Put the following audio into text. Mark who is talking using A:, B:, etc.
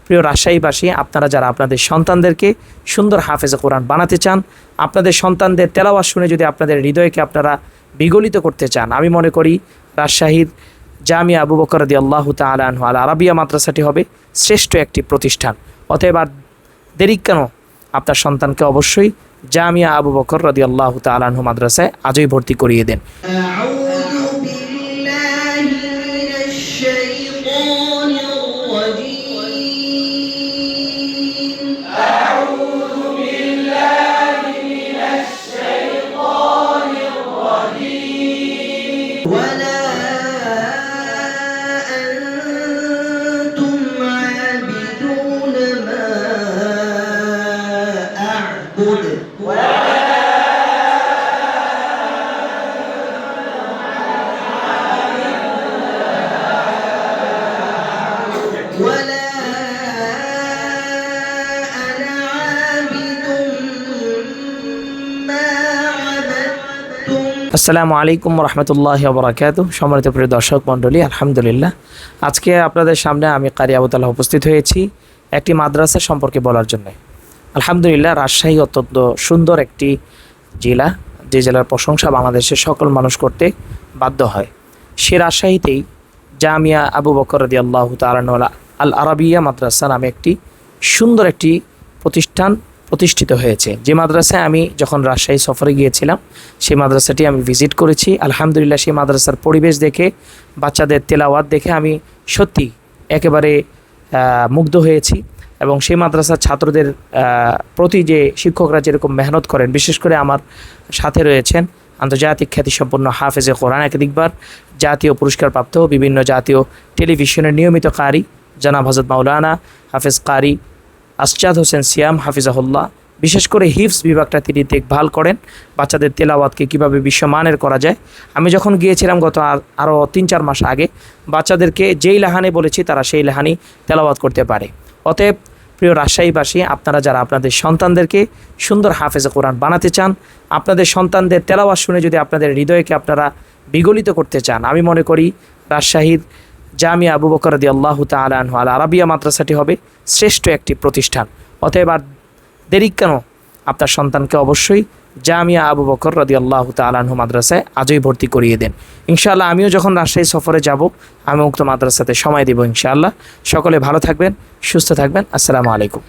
A: প্রিয় রাজশাহীবাসী, আপনারা যারা আপনাদের সন্তানদেরকে সুন্দর হাফেজে কোরআন বানাতে চান, আপনাদের সন্তানদের তেলাওয়াত শুনে যদি আপনাদের হৃদয়কে আপনারা বিগলিত করতে চান, আমি মনে করি রাজশাহীর জামিয়া আবু বকর রাদিয়াল্লাহু তাআলা আনহু আল আরাবিয়া মাদ্রাসাটি হবে শ্রেষ্ঠ একটি প্রতিষ্ঠান। অতএব আর দেরি কেন, আপনার সন্তানকে অবশ্যই জামিয়া আবু বকর রাদিয়াল্লাহু তাআলা আনহু মাদ্রাসায় আজই ভর্তি করিয়ে দেন। আসসালামু আলাইকুম রহমতুল্লাহি ওয়া বারাকাতুহু। সম্মানিত প্রিয় দর্শক মণ্ডলী, আলহামদুলিল্লাহ আজকে আপনাদের সামনে আমি কারি আবু তালহা উপস্থিত হয়েছি একটি মাদ্রাসা সম্পর্কে বলার জন্য। আলহামদুলিল্লাহ, রাজশাহী অত্যন্ত সুন্দর একটি জেলা, যে জেলার প্রশংসা বাংলাদেশের সকল মানুষ করতে বাধ্য হয়। সে রাজশাহীতেই জামিয়া আবু বকর রাদিয়াল্লাহু তাআলা আল আরাবিয়া মাদ্রাসা নামে একটি সুন্দর একটি প্রতিষ্ঠান প্রতিষ্ঠিত হয়েছে। যে মাদ্রাসায় আমি যখন রাজশাহী সফরে গিয়েছিলাম সেই মাদ্রাসাটি আমি ভিজিট করেছি। আলহামদুলিল্লাহ, সেই মাদ্রাসার পরিবেশ দেখে, বাচ্চাদের তেলাওয়াত দেখে আমি সত্যি একেবারে মুগ্ধ হয়েছি। এবং সেই মাদ্রাসার ছাত্রদের প্রতি যে শিক্ষকরা যেরকম মেহনত করেন, বিশেষ করে আমার সাথে রয়েছেন আন্তর্জাতিক খ্যাতিসম্পন্ন হাফেজে কোরআন, একাধিকবার জাতীয় পুরস্কারপ্রাপ্ত, বিভিন্ন জাতীয় টেলিভিশনের নিয়মিত কারি জনাব হযরত মাওলানা হাফেজ কারি আসজাদ হোসেন সিয়াম হাফিজাহুল্লাহ। বিশেষ করে হিফজ বিভাগটা তিনি দেখভাল করেন, বাচ্চাদের তেলাওয়াতকে কীভাবে বিশ্বমানের করা যায়। আমি যখন গিয়েছিলাম গত আরও 3-4 মাস আগে, বাচ্চাদেরকে যেই লাহানে বলেছি তারা সেই লাহানি তেলাওয়াত করতে পারে। অতএব প্রিয় রাজশাহীবাসী, আপনারা যারা আপনাদের সন্তানদেরকে সুন্দর হাফেজে কোরআন বানাতে চান, আপনাদের সন্তানদের তেলাওয়াত শুনে যদি আপনাদের হৃদয়কে আপনারা বিগলিত করতে চান, আমি মনে করি রাজশাহীর জামিয়া আবু বকর রাদিয়াল্লাহু তাআলা আনহু আল আরাবিয়া মাদ্রাসাটি হবে শ্রেষ্ঠ একটি প্রতিষ্ঠান। অতএব আর দেরি কেন, আপনার সন্তানকে অবশ্যই জামিয়া আবু বকর রাদিয়াল্লাহু তাআলা আনহু মাদ্রাসায় আজই ভর্তি করিয়ে দেন। ইনশাআল্লাহ আমিও যখন রাজশাহী সফরে যাব, আমি উক্ত মাদ্রাসাতে সময় দেব ইনশাআল্লাহ। সকলে ভালো থাকবেন, সুস্থ থাকবেন। আসসালামু আলাইকুম।